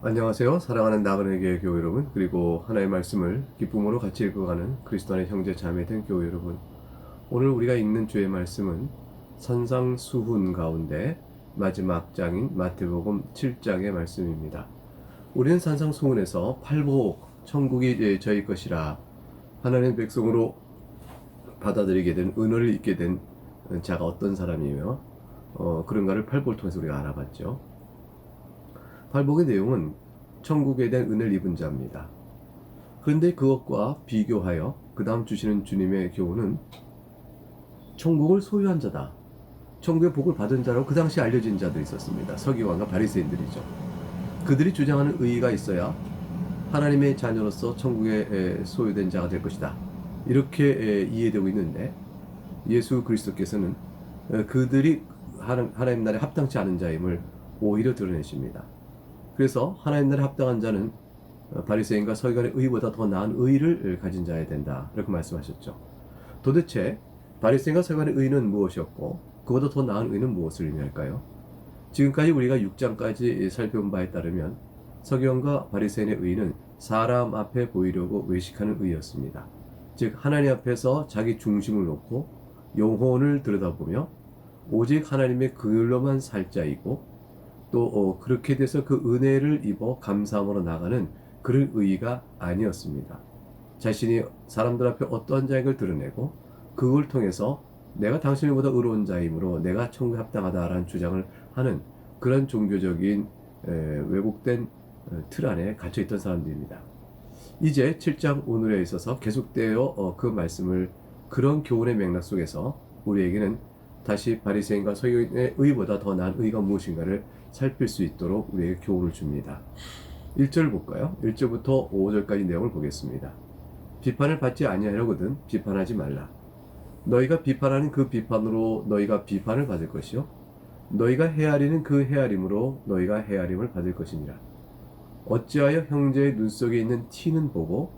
안녕하세요. 사랑하는 나그네 교회 여러분, 그리고 하나의 말씀을 기쁨으로 같이 읽어가는 그리스도 안의 형제 자매된 교회 여러분. 오늘 우리가 읽는 주의 말씀은 산상수훈 가운데 마지막 장인 마태복음 7장의 말씀입니다. 우리는 산상수훈에서 팔복 천국이 저희 것이라 하나님의 백성으로 받아들이게 된 은혜를 입게 된 자가 어떤 사람이며 그런가를 팔복을 통해서 우리가 알아봤죠. 팔복의 내용은 천국에 대한 은혜를 입은 자입니다. 그런데 그것과 비교하여 그 다음 주시는 주님의 교훈은 천국을 소유한 자다. 천국의 복을 받은 자라고 그 당시 알려진 자들이 있었습니다. 서기관과 바리새인들이죠. 그들이 주장하는 의의가 있어야 하나님의 자녀로서 천국에 소유된 자가 될 것이다. 이렇게 이해되고 있는데 예수 그리스도께서는 그들이 하나님 나라에 합당치 않은 자임을 오히려 드러내십니다. 그래서 하나님 나라에 합당한 자는 바리새인과 서기관의 의보다 더 나은 의를 가진 자야 된다. 이렇게 말씀하셨죠. 도대체 바리새인과 서기관의 의는 무엇이었고 그보다 더 나은 의는 무엇을 의미할까요? 지금까지 우리가 6장까지 살펴본 바에 따르면 서기관과 바리새인의 의는 사람 앞에 보이려고 외식하는 의였습니다. 즉 하나님 앞에서 자기 중심을 놓고 영혼을 들여다보며 오직 하나님의 글로만 살 자이고 또 그렇게 돼서 그 은혜를 입어 감사함으로 나가는 그런 의의가 아니었습니다. 자신이 사람들 앞에 어떠한 자인 걸 드러내고 그걸 통해서 내가 당신보다 의로운 자이므로 내가 천국에 합당하다라는 주장을 하는 그런 종교적인 왜곡된 틀 안에 갇혀있던 사람들입니다. 이제 7장 오늘에 있어서 계속되어 그 말씀을 그런 교훈의 맥락 속에서 우리에게는 다시 바리새인과 서기관의 의보다 더 나은 의가 무엇인가를 살필 수 있도록 우리에게 교훈을 줍니다. 1절 볼까요? 1절부터 5절까지 내용을 보겠습니다. 비판을 받지 아니하려거든 비판하지 말라. 너희가 비판하는 그 비판으로 너희가 비판을 받을 것이요 너희가 헤아리는 그 헤아림으로 너희가 헤아림을 받을 것이니라. 어찌하여 형제의 눈 속에 있는 티는 보고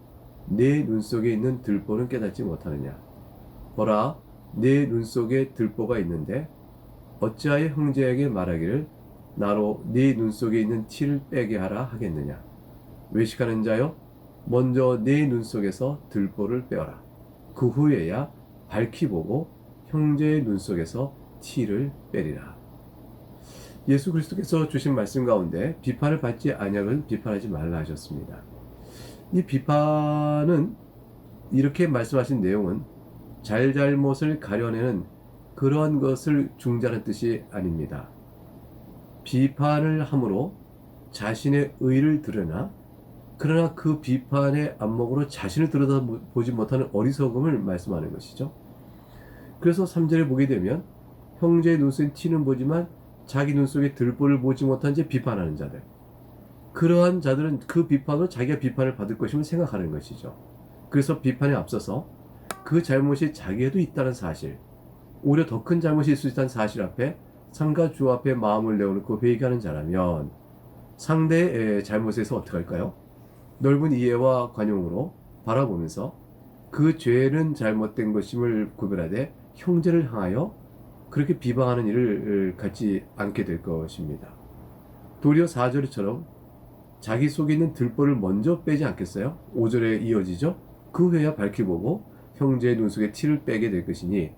내 눈 속에 있는 들보는 깨닫지 못하느냐. 보라, 내 눈 속에 들보가 있는데 어찌하여 형제에게 말하기를 나로 네 눈 속에 있는 티를 빼게 하라 하겠느냐. 외식하는 자여, 먼저 네 눈 속에서 들보를 빼어라. 그 후에야 밝히 보고 형제의 눈 속에서 티를 빼리라. 예수 그리스도께서 주신 말씀 가운데 비판을 받지 아니하면 비판하지 말라 하셨습니다. 이 비판은 이렇게 말씀하신 내용은 잘잘못을 가려내는 그러한 것을 중재하는 뜻이 아닙니다. 비판을 함으로 자신의 의를 드러나 그러나 그 비판의 안목으로 자신을 들여다보지 못하는 어리석음을 말씀하는 것이죠. 그래서 3절에 보게 되면 형제의 눈 속에 티는 보지만 자기 눈 속에 들보를 보지 못한 채 비판하는 자들, 그러한 자들은 그 비판으로 자기가 비판을 받을 것임을 생각하는 것이죠. 그래서 비판에 앞서서 그 잘못이 자기에도 있다는 사실, 오히려 더 큰 잘못이 있을 수 있다는 사실 앞에 상과 주 앞에 마음을 내어놓고 회개하는 자라면 상대의 잘못에서 어떻게 할까요? 넓은 이해와 관용으로 바라보면서 그 죄는 잘못된 것임을 구별하되 형제를 향하여 그렇게 비방하는 일을 갖지 않게 될 것입니다. 도리어 4절처럼 자기 속에 있는 들보를 먼저 빼지 않겠어요? 5절에 이어지죠? 그 후에야 밝히 보고 형제의 눈 속에 티를 빼게 될 것이니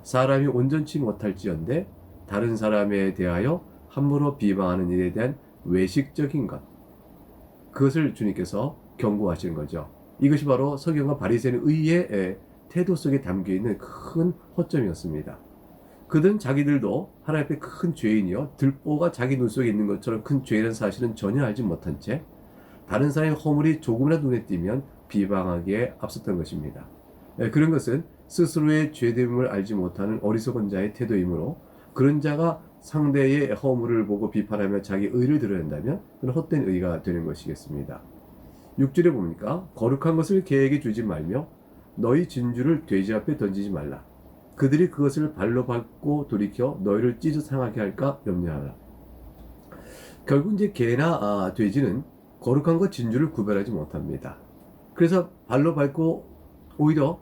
사람이 온전치 못할지언데 다른 사람에 대하여 함부로 비방하는 일에 대한 외식적인 것, 그것을 주님께서 경고하시는 거죠. 이것이 바로 서기관과 바리새인의 의의 태도 속에 담겨있는 큰 허점이었습니다. 그들은 자기들도 하나님 앞에 큰 죄인이요 들보가 자기 눈 속에 있는 것처럼 큰 죄라는 사실은 전혀 알지 못한 채 다른 사람의 허물이 조금이라도 눈에 띄면 비방하기에 앞섰던 것입니다. 그런 것은 스스로의 죄됨을 알지 못하는 어리석은 자의 태도이므로 그런 자가 상대의 허물을 보고 비판하며 자기 의를 드러낸다면 그건 헛된 의가 되는 것이겠습니다. 6절에 보니까 거룩한 것을 개에게 주지 말며 너희 진주를 돼지 앞에 던지지 말라. 그들이 그것을 발로 밟고 돌이켜 너희를 찢어 상하게 할까 염려하라. 결국 이제 개나 돼지는 거룩한 것 진주를 구별하지 못합니다. 그래서 발로 밟고 오히려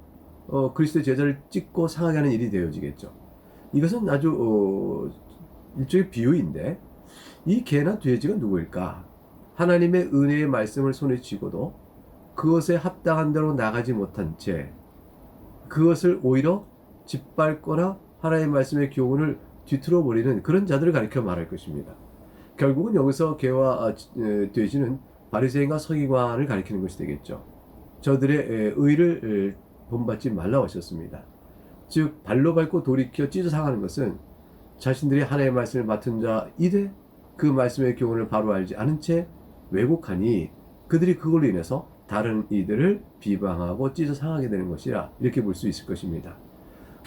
그리스도의 제자를 찢고 상하게 하는 일이 되어지겠죠. 이것은 아주 일종의 비유인데 이 개나 돼지가 누구일까? 하나님의 은혜의 말씀을 손에 쥐고도 그것에 합당한 대로 나가지 못한 채 그것을 오히려 짓밟거나 하나님의 말씀의 교훈을 뒤틀어 버리는 그런 자들을 가리켜 말할 것입니다. 결국은 여기서 개와 돼지는 바리새인과 서기관을 가리키는 것이 되겠죠. 저들의 의를 본받지 말라고 하셨습니다. 즉 발로 밟고 돌이켜 찢어 상하는 것은 자신들이 하나님의 말씀을 맡은 자이되 그 말씀의 교훈을 바로 알지 않은 채 왜곡하니 그들이 그걸로 인해서 다른 이들을 비방하고 찢어 상하게 되는 것이라 이렇게 볼 수 있을 것입니다.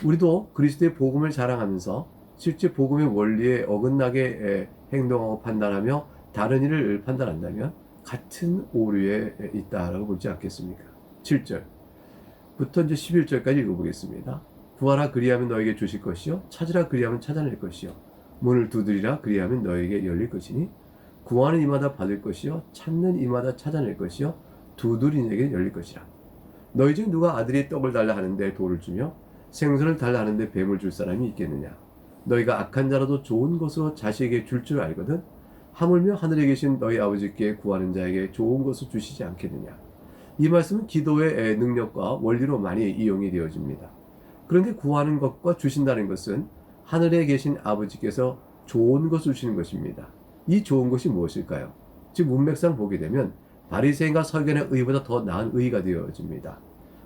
우리도 그리스도의 복음을 자랑하면서 실제 복음의 원리에 어긋나게 행동하고 판단하며 다른 일을 판단한다면 같은 오류에 있다라고 보지 않겠습니까? 7절부터 이제 11절까지 읽어보겠습니다. 구하라 그리하면 너에게 주실 것이요 찾으라 그리하면 찾아낼 것이요 문을 두드리라 그리하면 너에게 열릴 것이니 구하는 이마다 받을 것이요 찾는 이마다 찾아낼 것이요 두드리는 에게 열릴 것이라. 너희 중 누가 아들이 떡을 달라 하는데 돌을 주며 생선을 달라 하는데 뱀을 줄 사람이 있겠느냐. 너희가 악한 자라도 좋은 것으로 자식에게 줄 줄 알거든 하물며 하늘에 계신 너희 아버지께 구하는 자에게 좋은 것을 주시지 않겠느냐. 이 말씀은 기도의 능력과 원리로 많이 이용이 되어집니다. 그런데 구하는 것과 주신다는 것은 하늘에 계신 아버지께서 좋은 것을 주시는 것입니다. 이 좋은 것이 무엇일까요? 즉 문맥상 보게 되면 바리새인과 서기관의 의보다 더 나은 의가 되어집니다.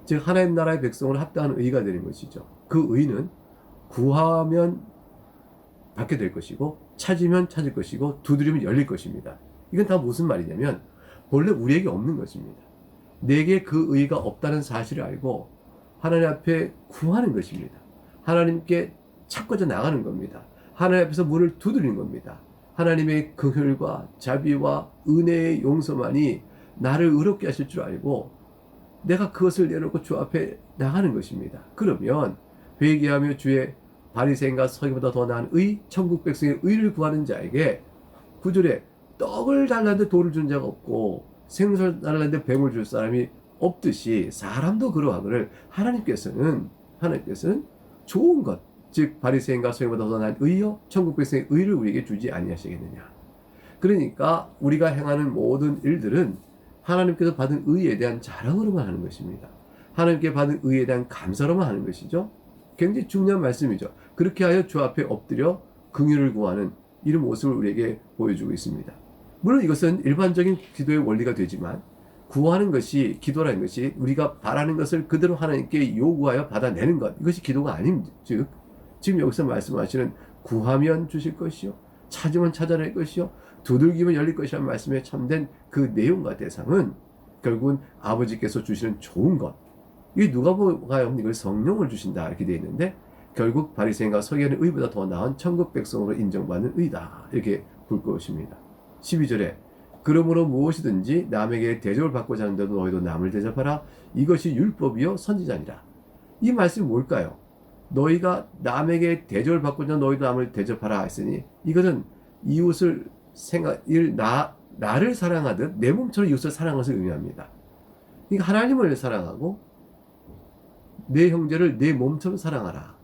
즉 하나님 나라의 백성으로 합당한 의가 되는 것이죠. 그 의는 구하면 받게 될 것이고 찾으면 찾을 것이고 두드리면 열릴 것입니다. 이건 다 무슨 말이냐면 본래 우리에게 없는 것입니다. 내게 그 의가 없다는 사실을 알고 하나님 앞에 구하는 것입니다. 하나님께 찾고자 나가는 겁니다. 하나님 앞에서 문을 두드리는 겁니다. 하나님의 긍휼과 자비와 은혜의 용서만이 나를 의롭게 하실 줄 알고 내가 그것을 내놓고 주 앞에 나가는 것입니다. 그러면 회개하며 주의 바리새인과 서기보다 더 나은 의, 천국 백성의 의를 구하는 자에게 9절에 떡을 달라는데 돌을 준 자가 없고 생선을 달라는데 뱀을 줄 사람이 없듯이 사람도 그러하거늘 하나님께서는 좋은 것, 즉 바리새인과 서기보다 더 나은 의요 천국 백성의 의를 우리에게 주지 아니하시겠느냐. 그러니까 우리가 행하는 모든 일들은 하나님께서 받은 의에 대한 자랑으로만 하는 것입니다. 하나님께 받은 의에 대한 감사로만 하는 것이죠. 굉장히 중요한 말씀이죠. 그렇게 하여 주 앞에 엎드려 긍휼을 구하는 이런 모습을 우리에게 보여주고 있습니다. 물론 이것은 일반적인 기도의 원리가 되지만 구하는 것이 기도라는 것이 우리가 바라는 것을 그대로 하나님께 요구하여 받아내는 것, 이것이 기도가 아닙니다. 즉 지금 여기서 말씀하시는 구하면 주실 것이요 찾으면 찾아낼 것이요 두들기면 열릴 것이라는 말씀에 참된 그 내용과 대상은 결국은 아버지께서 주시는 좋은 것, 이 누가복음에 이걸 성령을 주신다 이렇게 되어 있는데 결국 바리새인과 서기관의 의보다 더 나은 천국 백성으로 인정받는 의다 이렇게 볼 것입니다. 12절에 그러므로 무엇이든지 남에게 대접을 받고자 하는데도 너희도 남을 대접하라. 이것이 율법이요 선지자니라. 이 말씀이 뭘까요? 너희가 남에게 대접을 받고자 너희도 남을 대접하라 했으니 이것은 이웃을 나를 사랑하듯 내 몸처럼 이웃을 사랑하는 것을 의미합니다. 그러니까 하나님을 사랑하고 내 형제를 내 몸처럼 사랑하라.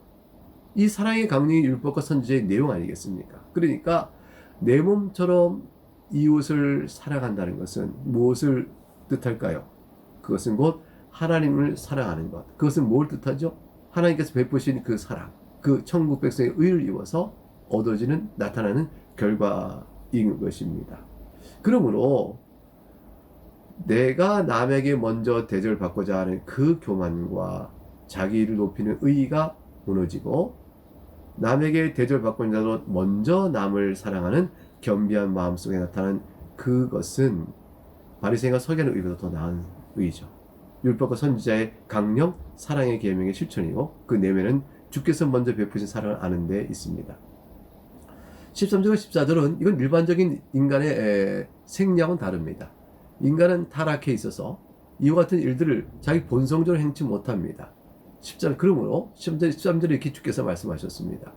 이 사랑의 강령이 율법과 선지자의 내용 아니겠습니까? 그러니까 내 몸처럼 이웃을 사랑한다는 것은 무엇을 뜻할까요? 그것은 곧 하나님을 사랑하는 것. 그것은 뭘 뜻하죠? 하나님께서 베푸신 그 사랑, 그 천국 백성의 의를 입어서 얻어지는 나타나는 결과인 것입니다. 그러므로 내가 남에게 먼저 대접을 받고자 하는 그 교만과 자기를 높이는 의의가 무너지고 남에게 대접을 받고자 하는 먼저 남을 사랑하는 겸비한 마음속에 나타나는 그것은 바리새인과 서기관의 의보다 더 나은 의죠. 율법과 선지자의 강령, 사랑의 계명의 실천이고 그 내면은 주께서 먼저 베푸신 사랑을 아는 데 있습니다. 13절과 14절은 이건 일반적인 인간의 생략은 다릅니다. 인간은 타락해 있어서 이와 같은 일들을 자기 본성적으로 행치 못합니다. 10절 그러므로 13절에 이렇게 주께서 말씀하셨습니다.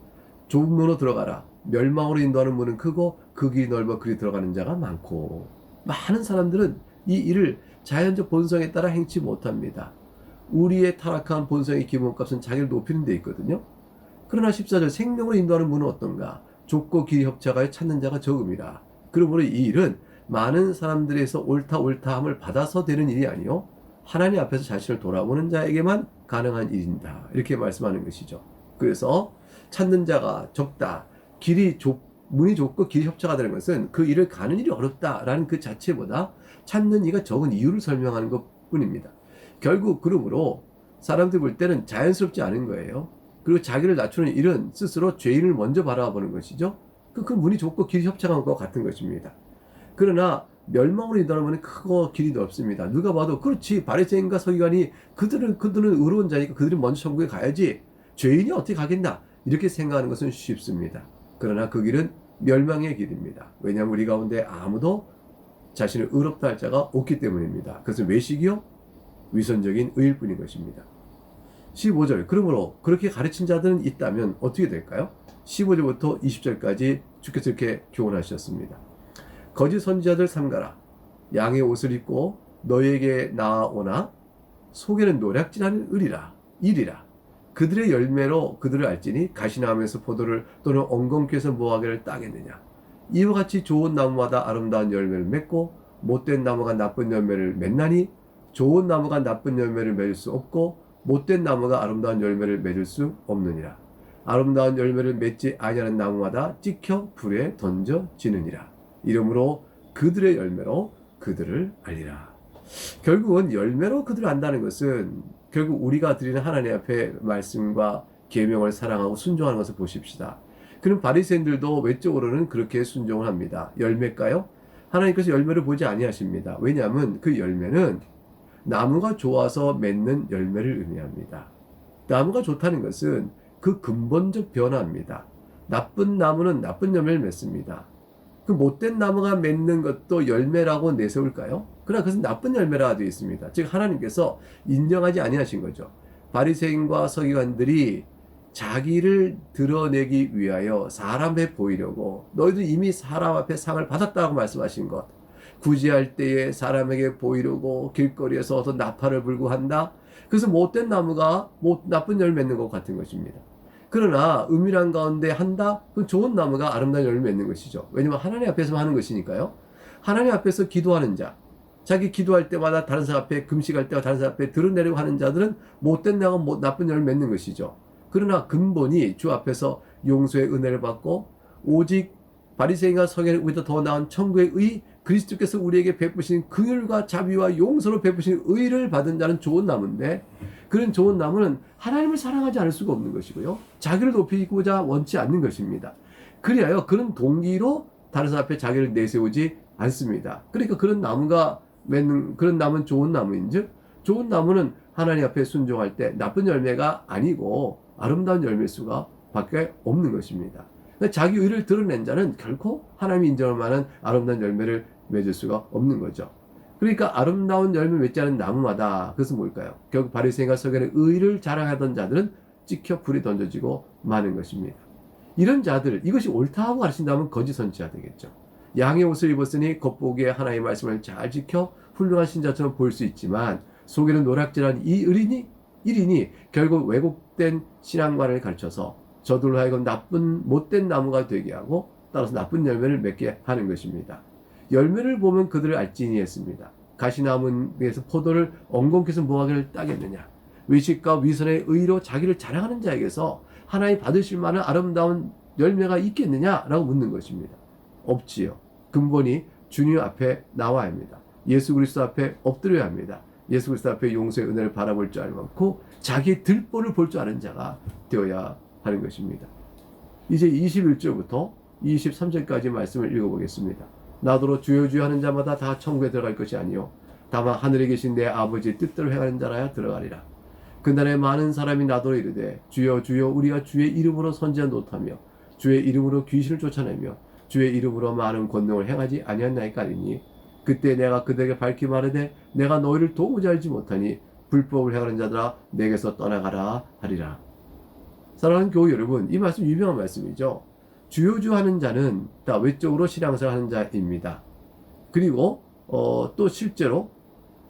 좁은 문으로 들어가라. 멸망으로 인도하는 문은 크고 그 길이 넓어 그리 들어가는 자가 많고. 많은 사람들은 이 일을 자연적 본성에 따라 행치 못합니다. 우리의 타락한 본성의 기본값은 자기를 높이는 데 있거든요. 그러나 14절 생명으로 인도하는 문은 어떤가? 좁고 길이 협착하여 찾는 자가 적음이라. 그러므로 이 일은 많은 사람들에서 옳다함을 받아서 되는 일이 아니요 하나님 앞에서 자신을 돌아보는 자에게만 가능한 일인다. 이렇게 말씀하는 것이죠. 그래서 찾는 자가 적다. 문이 좁고 길이 협착화 되는 것은 그 일을 가는 일이 어렵다라는 그 자체보다 찾는 이가 적은 이유를 설명하는 것 뿐입니다. 결국 그러므로 사람들이 볼 때는 자연스럽지 않은 거예요. 그리고 자기를 낮추는 일은 스스로 죄인을 먼저 바라보는 것이죠. 그 문이 좁고 길이 협착한 것과 같은 것입니다. 그러나 멸망으로 인도하면 크고 길이 넓습니다. 누가 봐도 그렇지, 바리새인과 서기관이 그들은 의로운 자니까 그들이 먼저 천국에 가야지, 죄인이 어떻게 가겠나, 이렇게 생각하는 것은 쉽습니다. 그러나 그 길은 멸망의 길입니다. 왜냐하면 우리 가운데 아무도 자신을 의롭다 할 자가 없기 때문입니다. 그것은 외식이요 위선적인 의일 뿐인 것입니다. 15절, 그러므로 그렇게 가르친 자들은 있다면 어떻게 될까요? 15절부터 20절까지 주께서 이렇게 교훈하셨습니다. 거짓 선지자들 삼가라. 양의 옷을 입고 너희에게 나아오나 속에는 노략질하는 일이라. 그들의 열매로 그들을 알지니 가시나무에서 포도를 또는 엉겅퀴에서 무화과를 따겠느냐. 이와 같이 좋은 나무마다 아름다운 열매를 맺고 못된 나무가 나쁜 열매를 맺나니 좋은 나무가 나쁜 열매를 맺을 수 없고 못된 나무가 아름다운 열매를 맺을 수 없느니라. 아름다운 열매를 맺지 아니하는 나무마다 찍혀 불에 던져지느니라. 이러므로 그들의 열매로 그들을 알리라. 결국은 열매로 그들을 안다는 것은 결국 우리가 드리는 하나님 앞에 말씀과 계명을 사랑하고 순종하는 것을 보십시다. 그럼 바리새인들도 외적으로는 그렇게 순종을 합니다. 열매일까요? 하나님께서 열매를 보지 아니하십니다. 왜냐하면 그 열매는 나무가 좋아서 맺는 열매를 의미합니다. 나무가 좋다는 것은 그 근본적 변화입니다. 나쁜 나무는 나쁜 열매를 맺습니다. 그 못된 나무가 맺는 것도 열매라고 내세울까요? 그러나 그것은 나쁜 열매라 되어 있습니다. 즉 하나님께서 인정하지 아니하신 거죠. 바리새인과 서기관들이 자기를 드러내기 위하여 사람 앞에 보이려고, 너희도 이미 사람 앞에 상을 받았다고 말씀하신 것, 구제할 때에 사람에게 보이려고 길거리에서 어서 나팔을 불고 한다. 그래서 못된 나무가 나쁜 열매 맺는 것 같은 것입니다. 그러나 은밀한 가운데 한다? 그건 좋은 나무가 아름다운 열매 맺는 것이죠. 왜냐하면 하나님 앞에서 하는 것이니까요. 하나님 앞에서 기도하는 자, 자기 기도할 때마다 다른 사람 앞에, 금식할 때와 다른 사람 앞에 드러내려고 하는 자들은 못된 나무가 나쁜 열매 맺는 것이죠. 그러나 근본이 주 앞에서 용서의 은혜를 받고 오직 바리새인과 서기관의 의보다 더 나은 천국의 의, 그리스도께서 우리에게 베푸신 긍휼과 자비와 용서로 베푸신 의를 받은 자는 좋은 나무인데, 그런 좋은 나무는 하나님을 사랑하지 않을 수가 없는 것이고요, 자기를 높이고자 원치 않는 것입니다. 그리하여 그런 동기로 다른 사람 앞에 자기를 내세우지 않습니다. 그러니까 그런 나무가 맺는, 그런 나무는 좋은 나무인즉, 좋은 나무는 하나님 앞에 순종할 때 나쁜 열매가 아니고 아름다운 열매일 수가 밖에 없는 것입니다. 자기 의를 드러낸 자는 결코 하나님이 인정할 만한 아름다운 열매를 맺을 수가 없는 거죠. 그러니까 아름다운 열매 맺지 않은 나무마다, 그것은 뭘까요? 결국 바리새인과 서기관의 의를 자랑하던 자들은 찍혀 불에 던져지고 마는 것입니다. 이런 자들, 이것이 옳다고 가르친다면 거짓 선지자 되겠죠. 양의 옷을 입었으니 겉보기에 하나님의 말씀을 잘 지켜 훌륭한 신자처럼 보일 수 있지만 속에는 노략질한 이 일인이 결국 왜곡된 신앙관을 가르쳐서 저들로 하여금 못된 나무가 되게 하고 따라서 나쁜 열매를 맺게 하는 것입니다. 열매를 보면 그들을 알지니 했습니다. 가시나무에서 포도를 엉겅퀴에서 무화과를 따겠느냐. 외식과 위선의 의로 자기를 자랑하는 자에게서 하나님 받으실 만한 아름다운 열매가 있겠느냐라고 묻는 것입니다. 없지요. 근본이 주님 앞에 나와야 합니다. 예수 그리스도 앞에 엎드려야 합니다. 예수 그리스도 앞에 용서의 은혜를 바라볼 줄 알고 자기의 들보를 볼 줄 아는 자가 되어야 하는 것입니다. 이제 21절부터 23절까지 말씀을 읽어보겠습니다. 나더러 주여 주여 하는 자마다 다 천국에 들어갈 것이 아니요 다만 하늘에 계신 내 아버지의 뜻대로 행하는 자라야 들어가리라. 그날에 많은 사람이 나더러 이르되 주여 주여 우리가 주의 이름으로 선지자 노릇하며 주의 이름으로 귀신을 쫓아내며 주의 이름으로 많은 권능을 행하지 아니하나이까 하리니 그때 내가 그들에게 밝히 말하되 내가 너희를 도무지 알지 못하니 불법을 행하는 자들아 내게서 떠나가라 하리라. 사랑하는 교우 여러분, 이 말씀 유명한 말씀이죠. 주여 주여 하는 자는 다 외적으로 신앙생활 하는 자입니다. 그리고 또 실제로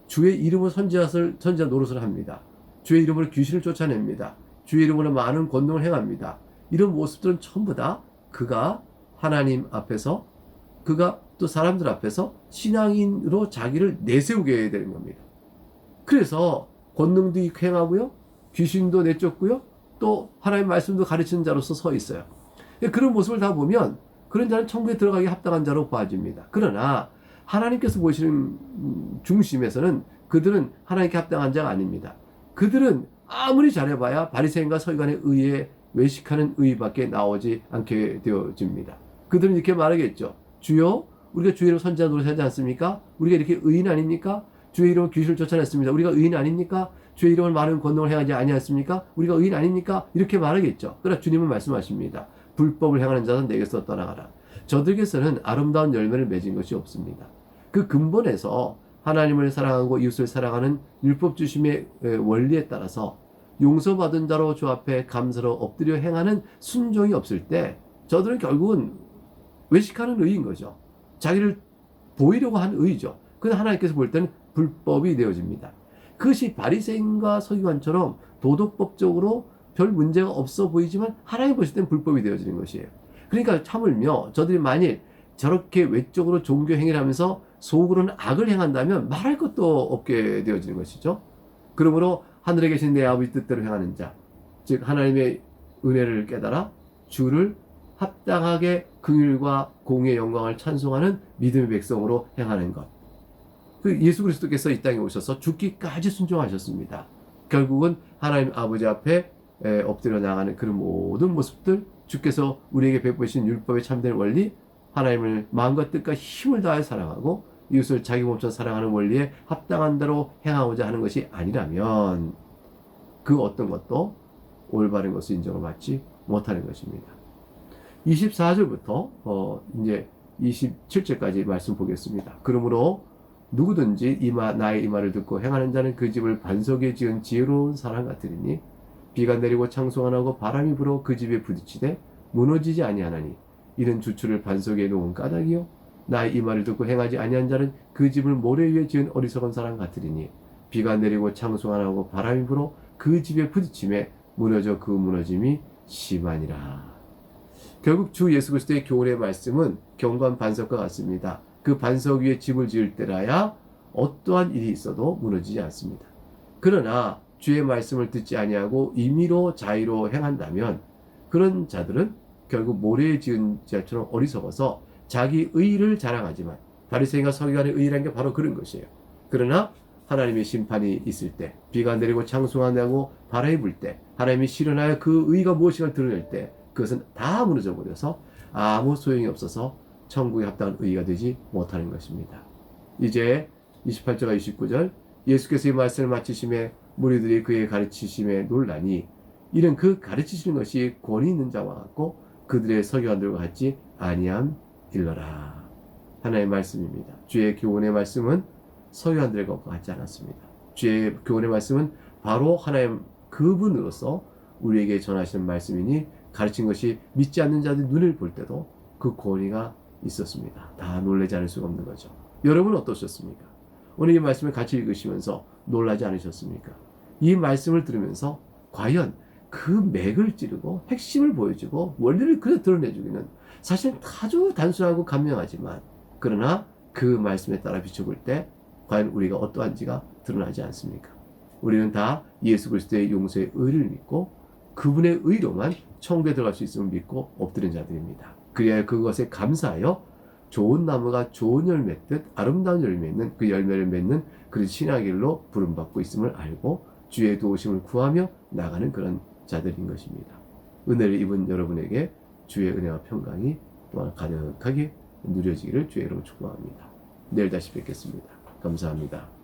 주의 이름으로 선지자 노릇을 합니다. 주의 이름으로 귀신을 쫓아냅니다. 주의 이름으로 많은 권능을 행합니다. 이런 모습들은 전부 다 그가 하나님 앞에서 그가 또 사람들 앞에서 신앙인으로 자기를 내세우게 되는 겁니다. 그래서 권능도 행하고요, 귀신도 내쫓고요, 또 하나님의 말씀도 가르치는 자로서 서 있어요. 그런 모습을 다 보면 그런 자는 천국에 들어가기 합당한 자로 봐집니다. 그러나 하나님께서 보시는 중심에서는 그들은 하나님께 합당한 자가 아닙니다. 그들은 아무리 잘해봐야 바리새인과 서기관의 의에 외식하는 의밖에 나오지 않게 되어집니다. 그들은 이렇게 말하겠죠. 주여, 우리가 주의 이름 선지자 노릇하지 않습니까? 우리가 이렇게 의인 아닙니까? 주의 이름으로 귀신을 쫓아냈습니다. 우리가 의인 아닙니까? 주의 이름을 많은 권능을 행하지 아니하였습니까? 우리가 의인 아닙니까? 이렇게 말하겠죠. 그러나 주님은 말씀하십니다. 불법을 행하는 자는 내게서 떠나가라. 저들에게서는 아름다운 열매를 맺은 것이 없습니다. 그 근본에서 하나님을 사랑하고 이웃을 사랑하는 율법 주심의 원리에 따라서 용서받은 자로 주 앞에 감사로 엎드려 행하는 순종이 없을 때 저들은 결국은 외식하는 의인 거죠. 자기를 보이려고 하는 의죠. 그건 하나님께서 볼 때는 불법이 되어집니다. 그것이 바리새인과 서기관처럼 도덕법적으로 별 문제가 없어 보이지만 하나님 보실 때는 불법이 되어지는 것이에요. 그러니까 참을며 저들이 만일 저렇게 외적으로 종교 행위를 하면서 속으로는 악을 행한다면 말할 것도 없게 되어지는 것이죠. 그러므로 하늘에 계신 내 아버지 뜻대로 행하는 자, 즉 하나님의 은혜를 깨달아 주를 합당하게 긍휼과 공의의 영광을 찬송하는 믿음의 백성으로 행하는 것. 그 예수 그리스도께서 이 땅에 오셔서 죽기까지 순종하셨습니다. 결국은 하나님 아버지 앞에 엎드려 나가는 그런 모든 모습들, 주께서 우리에게 베푸신 율법의 참된 원리, 하나님을 마음과 뜻과 힘을 다해 사랑하고 이웃을 자기 몸처럼 사랑하는 원리에 합당한 대로 행하고자 하는 것이 아니라면 그 어떤 것도 올바른 것을 인정을 받지 못하는 것입니다. 24절부터 이제 27절까지 말씀 보겠습니다. 그러므로 누구든지 나의 이 말을 듣고 행하는 자는 그 집을 반석에 지은 지혜로운 사람 같으리니 비가 내리고 창수 안 하고 바람이 불어 그 집에 부딪히되 무너지지 아니하나니 이는 주추를 반석에 놓은 까닭이요 나의 이 말을 듣고 행하지 아니한 자는 그 집을 모래 위에 지은 어리석은 사람 같으리니 비가 내리고 창수 안 하고 바람이 불어 그 집에 부딪힘에 무너져 그 무너짐이 심하니라. 결국 주 예수 그리스도의 교훈의 말씀은 견고한 반석과 같습니다. 그 반석 위에 집을 지을 때라야 어떠한 일이 있어도 무너지지 않습니다. 그러나 주의 말씀을 듣지 아니하고 임의로 자의로 행한다면 그런 자들은 결국 모래에 지은 자처럼 어리석어서 자기 의를 자랑하지만 바리새인과 서기관의 의라는 게 바로 그런 것이에요. 그러나 하나님의 심판이 있을 때, 비가 내리고 창수가 나고 바람이 불 때, 하나님이 실현하여 그 의가 무엇인가 드러낼 때 그것은 다 무너져 버려서 아무 소용이 없어서 천국에 합당한 의가 되지 못하는 것입니다. 이제 28절과 29절 예수께서 이 말씀을 마치심에 무리들이 그의 가르치심에 놀라니 이는 그 가르치시는 것이 권위 있는 자와 같고 그들의 서기관들과 같지 아니함 일러라. 하나님의 말씀입니다. 주의 교훈의 말씀은 서기관들과 같지 않았습니다. 주의 교훈의 말씀은 바로 하나님 그분으로서 우리에게 전하시는 말씀이니 가르친 것이 믿지 않는 자들 눈을 볼 때도 그 권위가 있었습니다. 다 놀라지 않을 수가 없는 거죠. 여러분은 어떠셨습니까? 오늘 이 말씀을 같이 읽으시면서 놀라지 않으셨습니까? 이 말씀을 들으면서 과연 그 맥을 찌르고 핵심을 보여주고 원리를 그대로 드러내주기는 사실 아주 단순하고 간명하지만 그러나 그 말씀에 따라 비춰볼 때 과연 우리가 어떠한지가 드러나지 않습니까? 우리는 다 예수 그리스도의 용서의 의를 믿고 그분의 의로만 천국에 들어갈 수 있음을 믿고 엎드린 자들입니다. 그래야 그것에 감사하여 좋은 나무가 좋은 열매 맺듯 아름다운 열매 맺는 그 열매를 맺는 그런 신앙의 길로 부름받고 있음을 알고 주의 도우심을 구하며 나가는 그런 자들인 것입니다. 은혜를 입은 여러분에게 주의 은혜와 평강이 또한 가득하게 누려지기를 주의 이름으로 축복합니다. 내일 다시 뵙겠습니다. 감사합니다.